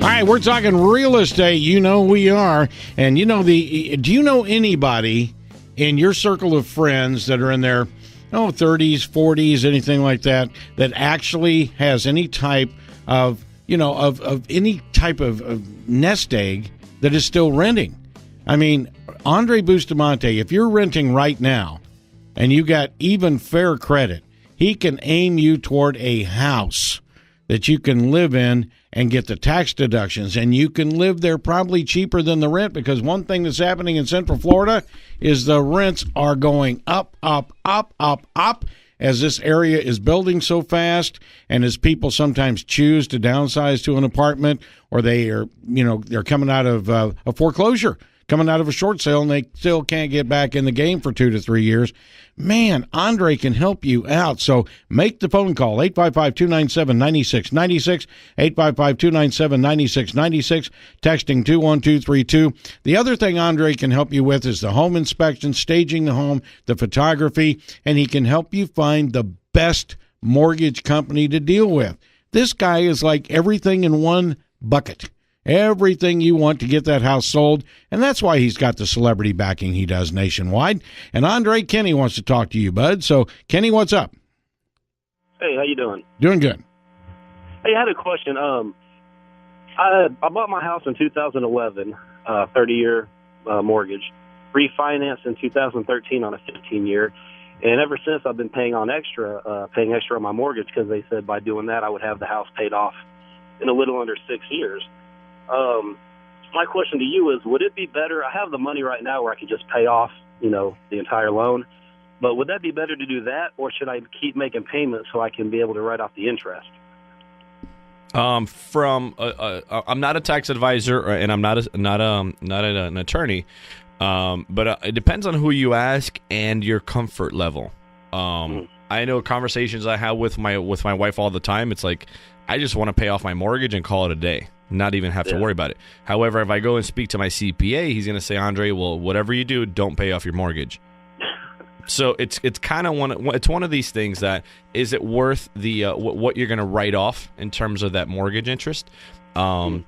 All right, we're talking real estate. You know we are. And do you know anybody in your circle of friends that are in their 30s, 40s, anything like that actually has any type of, of any type of nest egg that is still renting? I mean, Andrey Bustamante, if you're renting right now and you got even fair credit, he can aim you toward a house that you can live in and get the tax deductions, and you can live there probably cheaper than the rent, because one thing that's happening in Central Florida is the rents are going up, up, up, up, up, as this area is building so fast, and as people sometimes choose to downsize to an apartment, or they are, they're coming out of a foreclosure, coming out of a short sale, and they still can't get back in the game for 2 to 3 years. Man, Andrey can help you out. So make the phone call, 855-297-9696, 855-297-9696, texting 21232. The other thing Andrey can help you with is the home inspection, staging the home, the photography, and he can help you find the best mortgage company to deal with. This guy is like everything in one bucket. Everything you want to get that house sold, and that's why he's got the celebrity backing he does nationwide. And Andrey, Kenny wants to talk to you, bud. So, Kenny, what's up? Hey, how you doing? Doing good. Hey, I had a question. I bought my house in 2011, 30-year mortgage, refinanced in 2013 on a 15-year, and ever since I've been paying extra on my mortgage, because they said by doing that I would have the house paid off in a little under 6 years. My question to you is, would it be better? I have the money right now where I could just pay off, the entire loan, but would that be better to do that, or should I keep making payments so I can be able to write off the interest? I'm not a tax advisor, and I'm not an attorney, but it depends on who you ask and your comfort level. I know conversations I have with my wife all the time. It's like, I just want to pay off my mortgage and call it a day, not even have to worry about it. However, if I go and speak to my CPA, he's going to say, Andrey, well, whatever you do, don't pay off your mortgage. So it's kind of one of these things that, is it worth the what you're going to write off in terms of that mortgage interest, and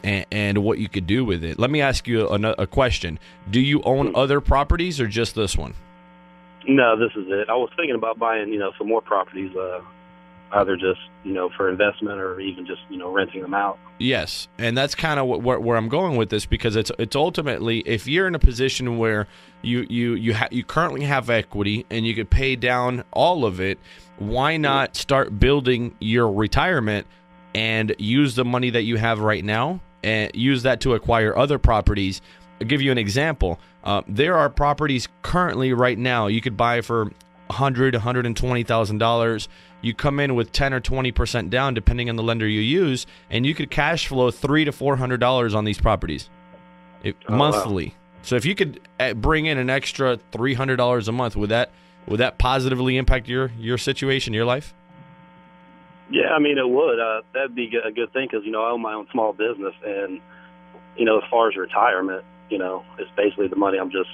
what you could do with it. Let me ask you a question. Do you own other properties or just this one? No, this is it. I was thinking about buying, some more properties, either just, for investment or even just, renting them out. Yes, and that's kind of where I'm going with this, because it's ultimately, if you're in a position where you currently have equity and you could pay down all of it, why not start building your retirement and use the money that you have right now and use that to acquire other properties? I'll give you an example. There are properties currently right now you could buy for $120,000. You come in with 10 or 20% down, depending on the lender you use, and you could cash flow $300 to $400 on these properties monthly. Wow. So if you could bring in an extra $300 a month, would that positively impact your situation, your life? Yeah, I mean, it would. That'd be a good thing, because I own my own small business, and as far as retirement, it's basically the money I'm just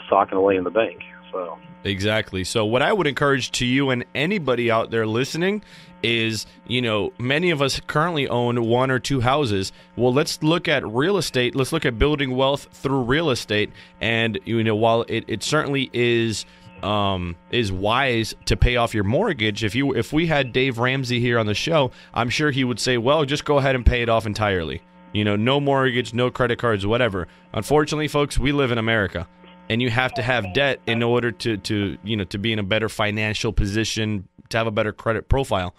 socking away in the bank. So. Exactly. So what I would encourage to you and anybody out there listening is, many of us currently own 1 or 2 houses. Well, let's look at real estate. Let's look at building wealth through real estate. And, while it certainly is wise to pay off your mortgage, if we had Dave Ramsey here on the show, I'm sure he would say, well, just go ahead and pay it off entirely. No mortgage, no credit cards, whatever. Unfortunately, folks, we live in America. And you have to have debt in order to be in a better financial position, to have a better credit profile.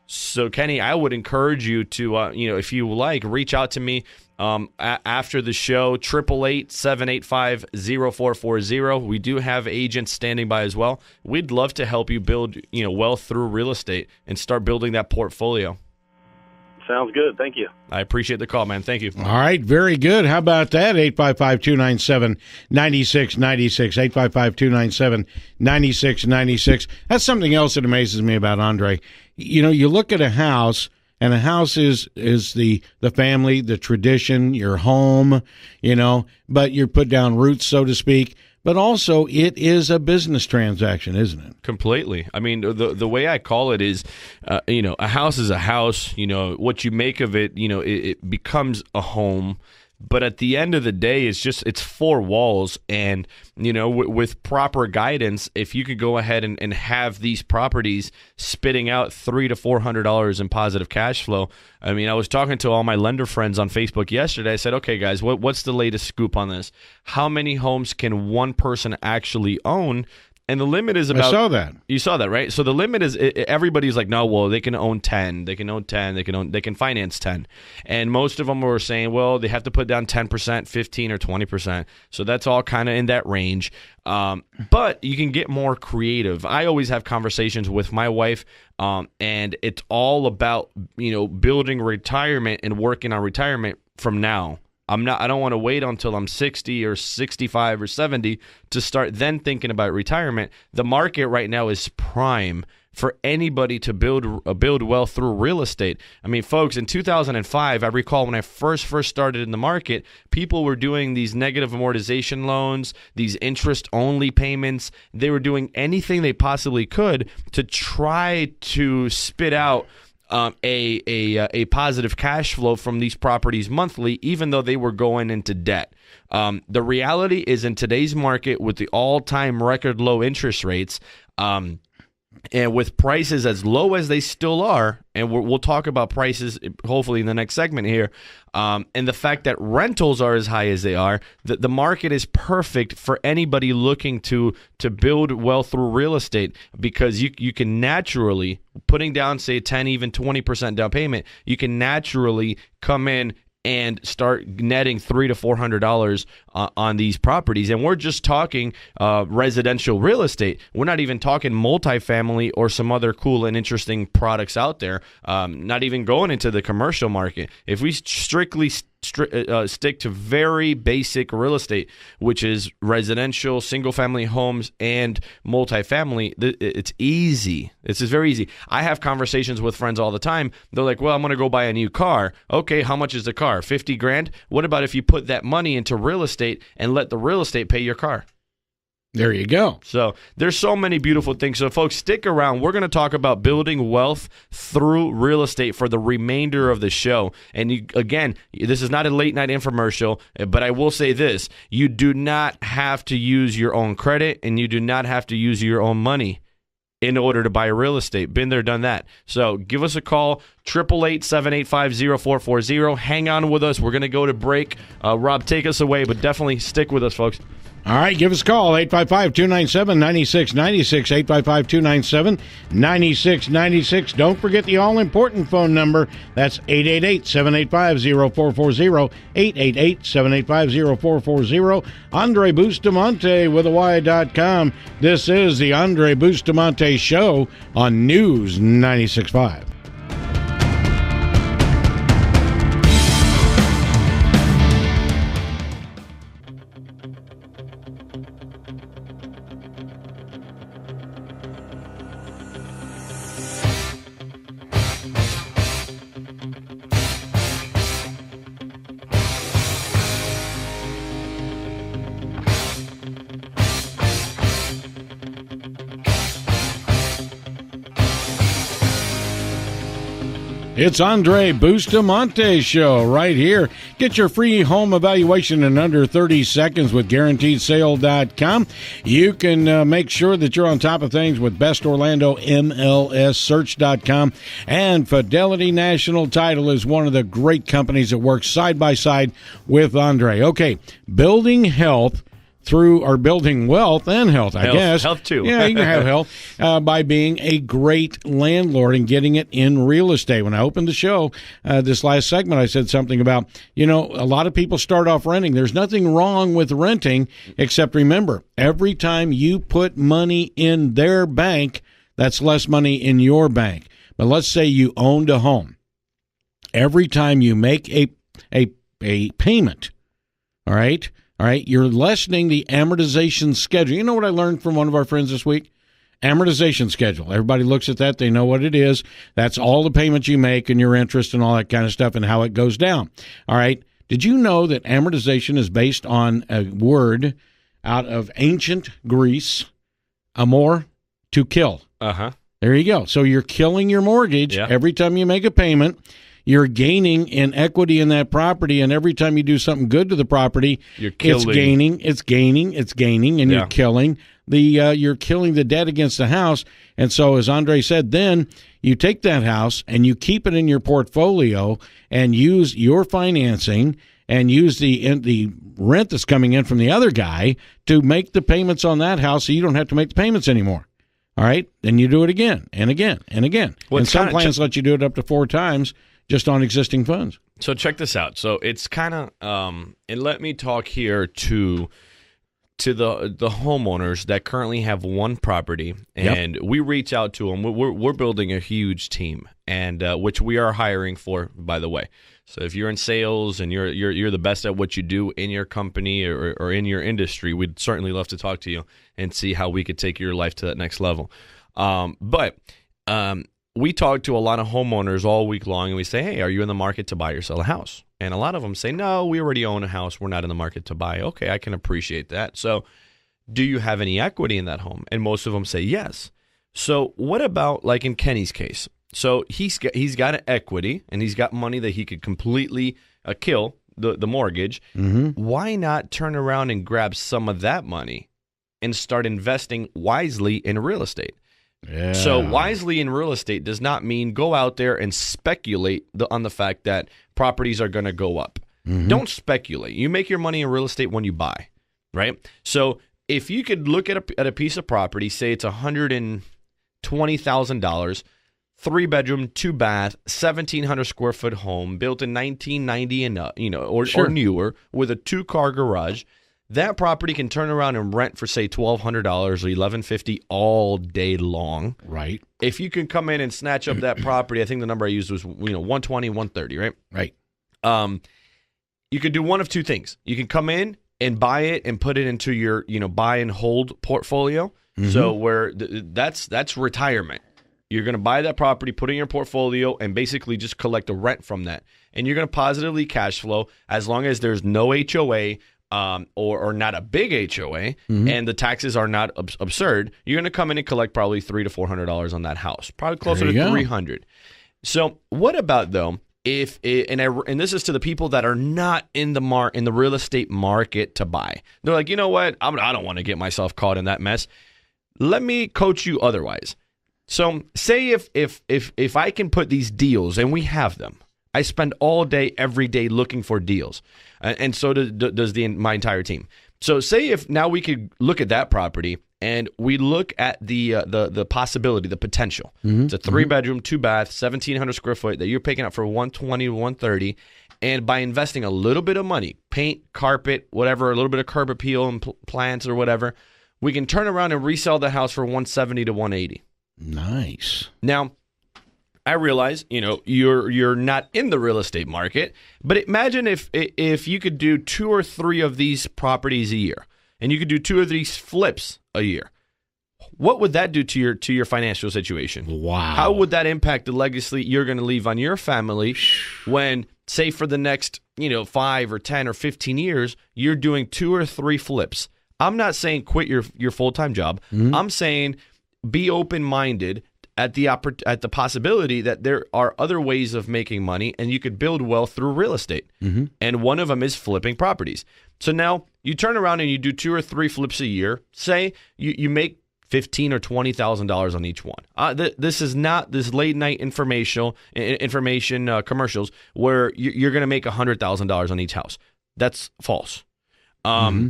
So, Kenny, I would encourage you to, if you like, reach out to me after the show, 888-785-0440. We do have agents standing by as well. We'd love to help you build, wealth through real estate and start building that portfolio. Sounds good. Thank you. I appreciate the call, man. Thank you. All right. Very good. How about that? 855-297-9696. 855-297-9696. That's something else that amazes me about Andrey. You look at a house, and a house is the family, the tradition, your home, but you put down roots, so to speak. but also it is a business transaction, isn't it? Completely. I mean, the way I call it is, a house is a house. What you make of it, it becomes a home. But at the end of the day, it's four walls. And, with proper guidance, if you could go ahead and have these properties spitting out $300 to $400 in positive cash flow. I mean, I was talking to all my lender friends on Facebook yesterday. I said, okay, guys, what's the latest scoop on this? How many homes can one person actually own? And the limit is about... I saw that. You saw that, right? So the limit is, everybody's like, no, well, they can own 10. They can own 10. They can finance 10. And most of them were saying, well, they have to put down 10%, 15 or 20%. So that's all kind of in that range. But you can get more creative. I always have conversations with my wife, and it's all about, building retirement and working on retirement from now. I don't want to wait until I'm 60 or 65 or 70 to start then thinking about retirement. The market right now is prime for anybody to build wealth through real estate. I mean, folks, in 2005, I recall when I first started in the market, people were doing these negative amortization loans, these interest-only payments. They were doing anything they possibly could to try to spit out a positive cash flow from these properties monthly, even though they were going into debt. The reality is, in today's market, with the all-time record low interest rates, and with prices as low as they still are, and we'll talk about prices hopefully in the next segment here, and the fact that rentals are as high as they are, the market is perfect for anybody looking to build wealth through real estate, because you can naturally, putting down, say, 10, even 20% down payment, you can naturally come in and start netting $300 to $400 on these properties. And we're just talking residential real estate. We're not even talking multifamily or some other cool and interesting products out there, not even going into the commercial market. If we strictly stick to very basic real estate, which is residential, single-family homes, and multifamily, it's easy. This is very easy. I have conversations with friends all the time. They're like, well, I'm going to go buy a new car. Okay, how much is the car? 50 grand? What about if you put that money into real estate and let the real estate pay your car? There you go. So there's so many beautiful things. So folks, stick around. We're going to talk about building wealth through real estate for the remainder of the show. And again, this is not a late night infomercial, but I will say this. You do not have to use your own credit, and you do not have to use your own money in order to buy real estate. Been there, done that. So give us a call, 888-785-0440. Hang on with us. We're going to go to break. Rob, take us away, but definitely stick with us, folks. All right, give us a call, 855-297-9696, 855-297-9696. Don't forget the all-important phone number. That's 888-785-0440, 888-785-0440. Andrey Bustamante with a Y.com. This is the Andrey Bustamante Show on News 96.5. It's Andrey Bustamante Show right here. Get your free home evaluation in under 30 seconds with GuaranteedSale.com. You can make sure that you're on top of things with Best Orlando MLS Search.com. And Fidelity National Title is one of the great companies that works side by side with Andrey. Okay, building health or building wealth and health, I guess. Health, too. Yeah, you can have health by being a great landlord and getting it in real estate. When I opened the show, this last segment, I said something about, a lot of people start off renting. There's nothing wrong with renting, except remember, every time you put money in their bank, that's less money in your bank. But let's say you owned a home. Every time you make a payment, all right, you're lessening the amortization schedule. You know what I learned from one of our friends this week? Amortization schedule. Everybody looks at that. They know what it is. That's all the payments you make and your interest and all that kind of stuff and how it goes down. All right. Did you know that amortization is based on a word out of ancient Greece, amor, to kill. Uh-huh. There you go. So you're killing your mortgage every time you make a payment. You're gaining in equity in that property, and every time you do something good to the property, it's gaining, and you're killing the debt against the house. And so, as Andre said, then you take that house and you keep it in your portfolio and use your financing and use the rent that's coming in from the other guy to make the payments on that house, so you don't have to make the payments anymore. All right? Then you do it again and again and again. Well, and some plans let you do it up to 4 times just on existing funds. So check this out. So it's kind of, and let me talk here to the homeowners that currently have one property, and we reach out to them. We're building a huge team, and which we are hiring for, by the way. So if you're in sales and you're the best at what you do in your company or in your industry, we'd certainly love to talk to you and see how we could take your life to that next level. But we talk to a lot of homeowners all week long, and we say, hey, are you in the market to buy or sell a house? And a lot of them say, no, we already own a house. We're not in the market to buy. Okay, I can appreciate that. So do you have any equity in that home? And most of them say yes. So what about like in Kenny's case? So he's got an equity, and he's got money that he could completely kill the mortgage. Mm-hmm. Why not turn around and grab some of that money and start investing wisely in real estate? Yeah. So wisely in real estate does not mean go out there and speculate on the fact that properties are going to go up. Mm-hmm. Don't speculate. You make your money in real estate when you buy, right? So if you could look at a piece of property, say it's $120,000, 3-bedroom, 2-bath, 1,700 square foot home built in 1990 and or newer, with a 2-car garage. That property can turn around and rent for, say, $1,200 or $1,150 all day long. Right. If you can come in and snatch up that property, I think the number I used was 120, 130, right? Right. You could do one of two things. You can come in and buy it and put it into your buy and hold portfolio. Mm-hmm. So where that's retirement. You're going to buy that property, put it in your portfolio, and basically just collect the rent from that. And you're going to positively cash flow as long as there's no HOA. Or not a big HOA, mm-hmm. and the taxes are not absurd. You're going to come in and collect probably $300 to $400 on that house, probably closer to $300. So what about though if and this is to the people that are not in the real estate market to buy? They're like, you know what? I don't want to get myself caught in that mess. Let me coach you otherwise. So say if I can put these deals, and we have them. I spend all day, every day looking for deals, and so does my entire team. So say if now we could look at that property and we look at the possibility, the potential. Mm-hmm. It's a 3-bedroom, 2-bath, 1,700 square foot that you're picking up for $120 to $130, and by investing a little bit of money, paint, carpet, whatever, a little bit of curb appeal and plants or whatever, we can turn around and resell the house for $170 to $180. Nice. Now, I realize, you're not in the real estate market, but imagine if you could do 2 or 3 of these properties a year, and you could do 2 of these flips a year. What would that do to your financial situation? Wow. How would that impact the legacy you're going to leave on your family when, say, for the next 5 or 10 or 15 years, you're doing 2 or 3 flips? I'm not saying quit your full-time job. Mm-hmm. I'm saying be open-minded at the possibility that there are other ways of making money, and you could build wealth through real estate. Mm-hmm. And one of them is flipping properties. So now you turn around and you do 2 or 3 flips a year. Say you make $15,000 or $20,000 on each one. This is not this late night information commercials where you're going to make $100,000 on each house. That's false. Mm-hmm.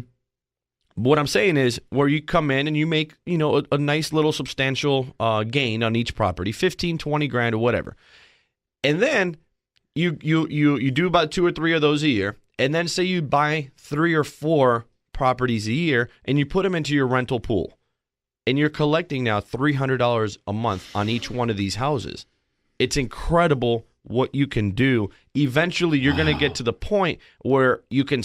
What I'm saying is where you come in and you make, a nice little substantial gain on each property, 15, 20 grand or whatever. And then you do about 2 or 3 of those a year. And then say you buy 3 or 4 properties a year and you put them into your rental pool. And you're collecting now $300 a month on each one of these houses. It's incredible what you can do. Eventually, you're going to get to the point where you can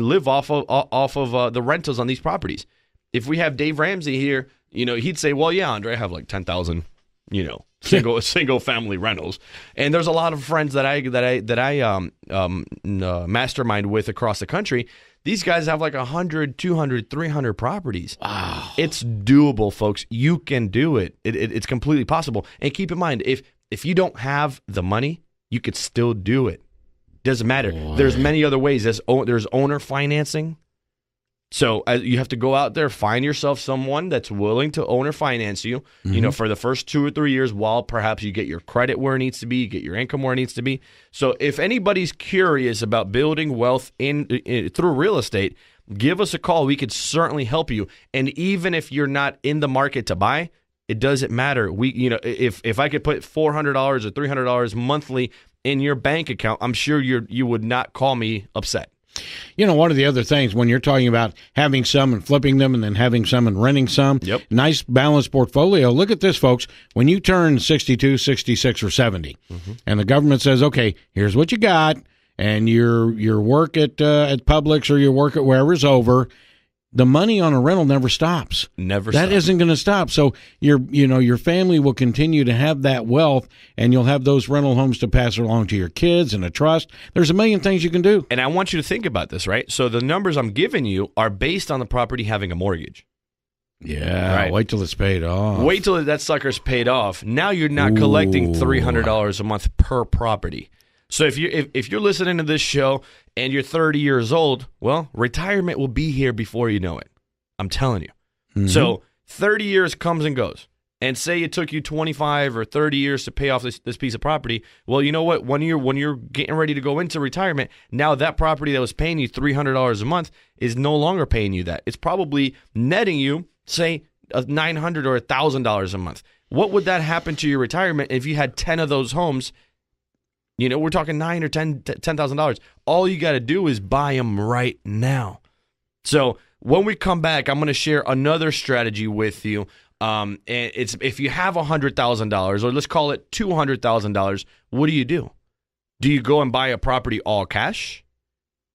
live off of the rentals on these properties. If we have Dave Ramsey here, he'd say, "Well, yeah, Andre, I have like 10,000, single family rentals." And there's a lot of friends that I mastermind with across the country These guys have like 100, 200, 300 properties. Wow. It's doable, folks. You can do it. It's completely possible. And keep in mind, if you don't have the money, you could still do it. Doesn't matter. Boy. There's many other ways. There's owner financing. So you have to go out there, find yourself someone that's willing to owner finance you, for the first 2 or 3 years while perhaps you get your credit where it needs to be, you get your income where it needs to be. So if anybody's curious about building wealth through real estate, give us a call. We could certainly help you. And even if you're not in the market to buy, it doesn't matter. If I could put $400 or $300 monthly in your bank account, I'm sure you would not call me upset. One of the other things when you're talking about having some and flipping them and then having some and renting some, Yep. Nice balanced portfolio. Look at this, folks. When you turn 62, 66, or 70, and the government says, okay, here's what you got, and your work at Publix or your work at wherever's over, the money on a rental never stops. That isn't going to stop. So your family will continue to have that wealth, and you'll have those rental homes to pass along to your kids and a trust. There's a million things you can do. And I want you to think about this, right? So the numbers I'm giving you are based on the property having a mortgage. Yeah, right. Wait till it's paid off. Wait till that sucker's paid off. Now you're not collecting $300 a month per property. So if you're listening to this show and you're 30 years old, well, retirement will be here before you know it. I'm telling you. Mm-hmm. So 30 years comes and goes. And say it took you 25 or 30 years to pay off this piece of property. Well, you know what? When you're getting ready to go into retirement, now that property that was paying you $300 a month is no longer paying you that. It's probably netting you, say, $900 or $1,000 a month. What would that happen to your retirement if you had 10 of those homes? We're talking $9,000 or $10,000. All you got to do is buy them right now. So when we come back, I'm going to share another strategy with you. And it's if you have $100,000, or let's call it $200,000, what do? Do you go and buy a property all cash?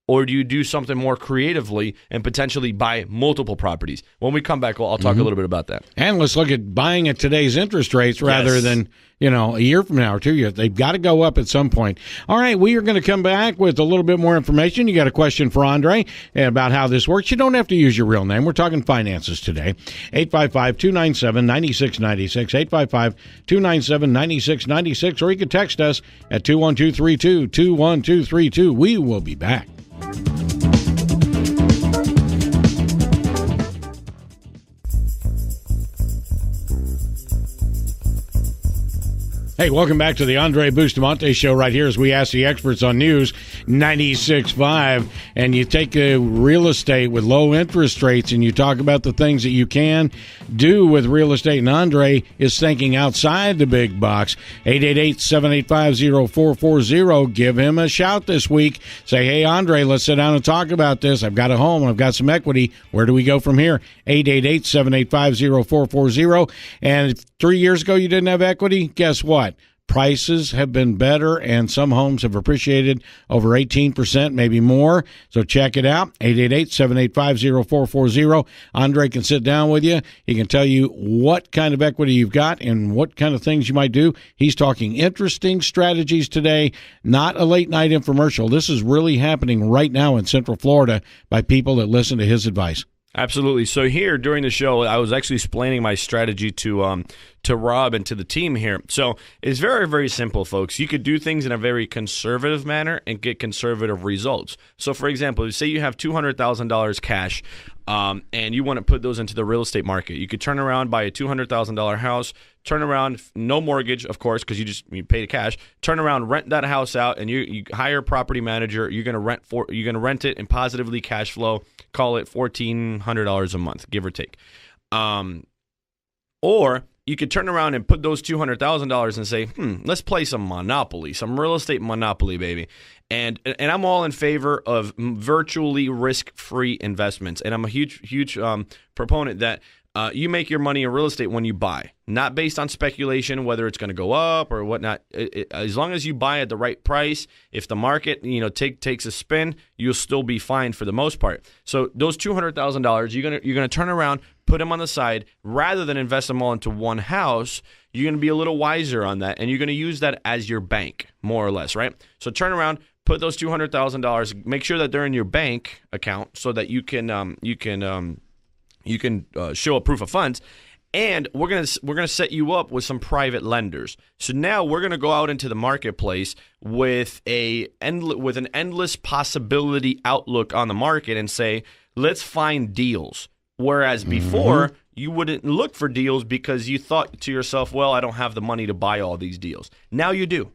Or do you do something more creatively and potentially buy multiple properties? When we come back, I'll talk a little bit about that. And let's look at buying at today's interest rates rather than, a year from now or 2 years. They've got to go up at some point. All right, we are going to come back with a little bit more information. You got a question for Andre about how this works. You don't have to use your real name. We're talking finances today. 855-297-9696, 855-297-9696, or you can text us at 21232, 21232. We will be back. Hey, welcome back to the Andrey Bustamante Show right here as we ask the experts on News 96.5. And you take real estate with low interest rates and you talk about the things that you can do with real estate. And Andrey is thinking outside the big box. 888-785-0440. Give him a shout this week. Say, hey, Andrey, let's sit down and talk about this. I've got a home. I've got some equity. Where do we go from here? 888-785-0440. And 3 years ago you didn't have equity? Guess what? Prices have been better, and some homes have appreciated over 18%, maybe more. So check it out, 888-785-0440. Andre can sit down with you. He can tell you what kind of equity you've got and what kind of things you might do. He's talking interesting strategies today, not a late-night infomercial. This is really happening right now in Central Florida by people that listen to his advice. Absolutely. So here during the show, I was actually explaining my strategy to Rob and to the team here. So it's very, very simple, folks. You could do things in a very conservative manner and get conservative results. So, for example, say you have $200,000 cash and you want to put those into the real estate market. You could turn around, buy a $200,000 house, turn around, no mortgage, of course, because you pay the cash. Turn around, rent that house out, and you hire a property manager. You're gonna rent it and positively cash flow. Call it $1,400 a month, give or take. Or you could turn around and put those $200,000 and say, let's play some Monopoly, some real estate Monopoly, baby. And I'm all in favor of virtually risk-free investments. And I'm a huge proponent that you make your money in real estate when you buy, not based on speculation, whether it's going to go up or whatnot. As long as you buy at the right price, if the market takes a spin, you'll still be fine for the most part. So those $200,000, you're gonna turn around, put them on the side, rather than invest them all into one house. You're going to be a little wiser on that, and you're going to use that as your bank, more or less, right? So turn around, put those $200,000. Make sure that they're in your bank account so that you can show a proof of funds. And we're gonna set you up with some private lenders. So now we're gonna go out into the marketplace with an endless possibility outlook on the market and say, let's find deals. Whereas before, you wouldn't look for deals because you thought to yourself, well, I don't have the money to buy all these deals. Now you do,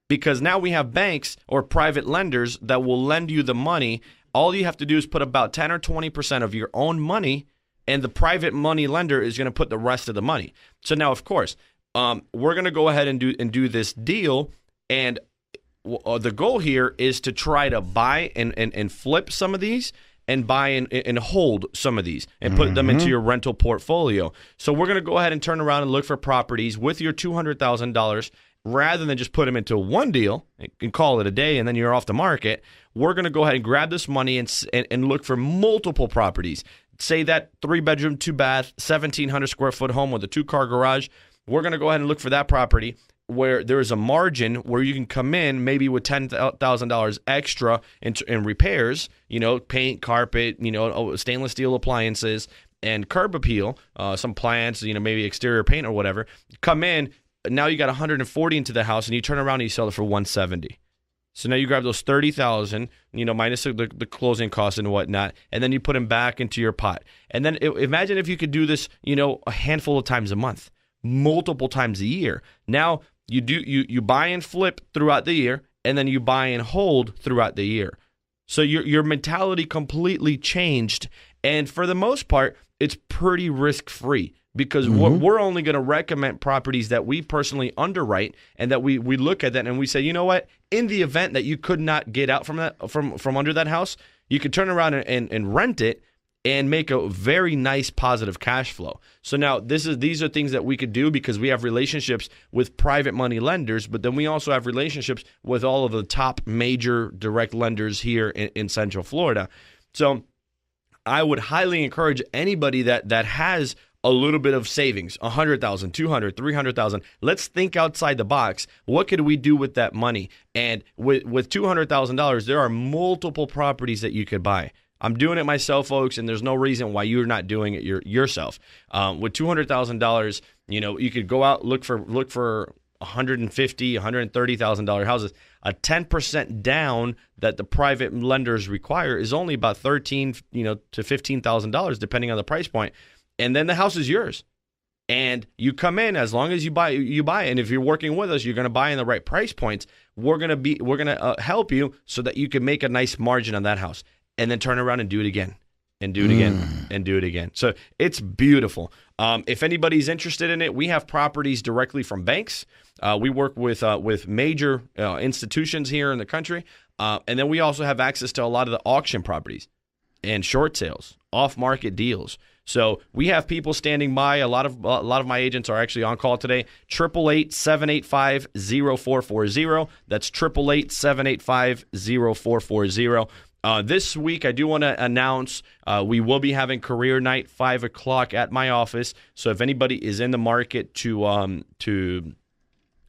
because now we have banks or private lenders that will lend you the money. All you have to do is put about 10 or 20% of your own money, and the private money lender is going to put the rest of the money. So now, of course, we're going to go ahead and do this deal, and the goal here is to try to buy and flip some of these, and buy and hold some of these, and put them into your rental portfolio. So we're going to go ahead and turn around and look for properties with your $200,000, rather than just put them into one deal and call it a day and then you're off the market. We're going to go ahead and grab this money and look for multiple properties. Say that 3-bedroom, 2-bath, 1,700 square foot home with a 2-car garage. We're going to go ahead and look for that property where there is a margin where you can come in maybe with $10,000 extra in repairs, paint, carpet, stainless steel appliances, and curb appeal, some plants, maybe exterior paint or whatever. Come in, now you got 140 into the house, and you turn around and you sell it for 170. So now you grab those 30,000, minus the closing costs and whatnot, and then you put them back into your pot. And then imagine if you could do this, a handful of times a month, multiple times a year. Now you buy and flip throughout the year, and then you buy and hold throughout the year. So your mentality completely changed, and for the most part, it's pretty risk-free. Because we're only going to recommend properties that we personally underwrite, and that we look at that and we say, you know what? In the event that you could not get out from under that house, you could turn around and rent it and make a very nice positive cash flow. So now these are things that we could do because we have relationships with private money lenders, but then we also have relationships with all of the top major direct lenders here in Central Florida. So I would highly encourage anybody that has a little bit of savings, 100,000, 200, 300,000. Let's think outside the box. What could we do with that money? And with $200,000, there are multiple properties that you could buy. I'm doing it myself, folks, and there's no reason why you're not doing it yourself. With $200,000, you could go out look for $150,000, $130,000 houses. A 10% down that the private lenders require is only about $13,000, to $15,000, depending on the price point. And then the house is yours. And you come in, as long as you buy. And if you're working with us, you're going to buy in the right price points. We're going to help you so that you can make a nice margin on that house, and then turn around and do it again, and do it again, and do it again. So it's beautiful. If anybody's interested in it, we have properties directly from banks. We work with major institutions here in the country, and then we also have access to a lot of the auction properties and short sales, off-market deals. So we have people standing by. A lot of my agents are actually on call today. 888-785-0440. That's 888-785-0440. This week, I do want to announce we will be having career night 5 o'clock at my office. So if anybody is in the market to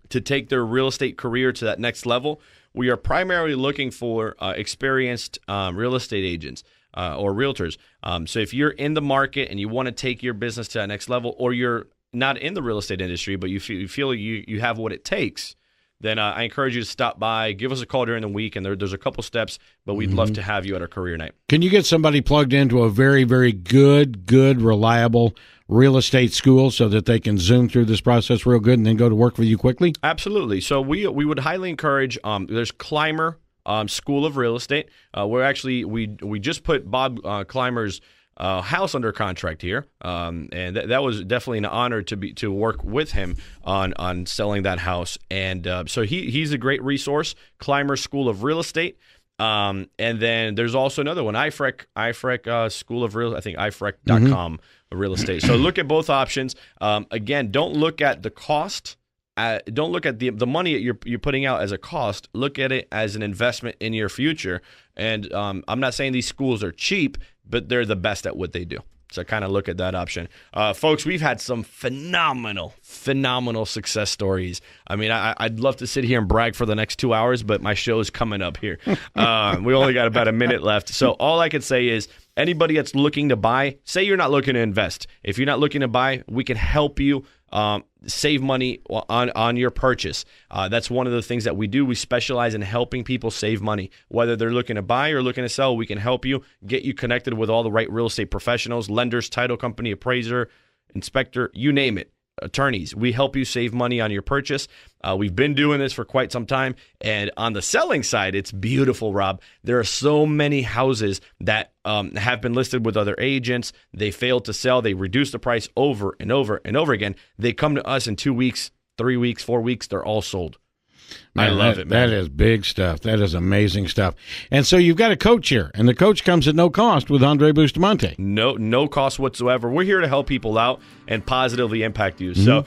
take their real estate career to that next level, we are primarily looking for experienced real estate agents. Or realtors. So if you're in the market and you want to take your business to that next level, or you're not in the real estate industry, but you feel you have what it takes, then I encourage you to stop by, give us a call during the week, and there's a couple steps, but we'd love to have you at our career night. Can you get somebody plugged into a very, very good, reliable real estate school so that they can zoom through this process real good and then go to work with you quickly? Absolutely. So we would highly encourage, there's Clymer School of Real Estate. We just put Bob Clymer's house under contract here, and that was definitely an honor to work with him on selling that house. And so he's a great resource. Clymer School of Real Estate. And then there's also another one, IFREC School of Real. I think IFREC.com real estate. So look at both options. Again, don't look at the cost. Don't look at the money you're putting out as a cost. Look at it as an investment in your future. And I'm not saying these schools are cheap, but they're the best at what they do. So kind of look at that option. Folks, we've had some phenomenal success stories. I mean, I'd love to sit here and brag for the next 2 hours, but my show is coming up here. We only got about a minute left. So all I can say is anybody that's looking to buy, say you're not looking to invest. If you're not looking to buy, we can help you save money on your purchase. That's one of the things that we do. We specialize in helping people save money. Whether they're looking to buy or looking to sell, we can help you, get you connected with all the right real estate professionals, lenders, title company, appraiser, inspector, you name it. Attorneys, we help you save money on your purchase. We've been doing this for quite some time. And on the selling side, it's beautiful, Rob. There are so many houses that have been listed with other agents. They failed to sell. They reduce the price over and over and over again. They come to us in 2 weeks, 3 weeks, 4 weeks. They're all sold. Man, I love it, man. That is big stuff. That is amazing stuff. And so you've got a coach here, and the coach comes at no cost with Andrey Bustamante. No cost whatsoever. We're here to help people out and positively impact you. So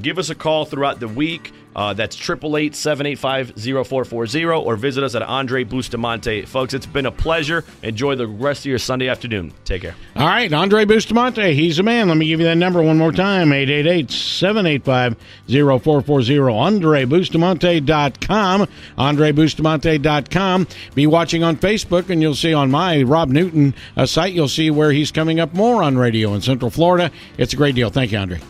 give us a call throughout the week. That's 888-785-0440, or visit us at Andrey Bustamante. Folks, it's been a pleasure. Enjoy the rest of your Sunday afternoon. Take care. All right, Andrey Bustamante, he's the man. Let me give you that number one more time, 888-785-0440, AndreyBustamante.com, AndreyBustamante.com. Be watching on Facebook, and you'll see on my Rob Newton site, you'll see where he's coming up more on radio in Central Florida. It's a great deal. Thank you, Andrey.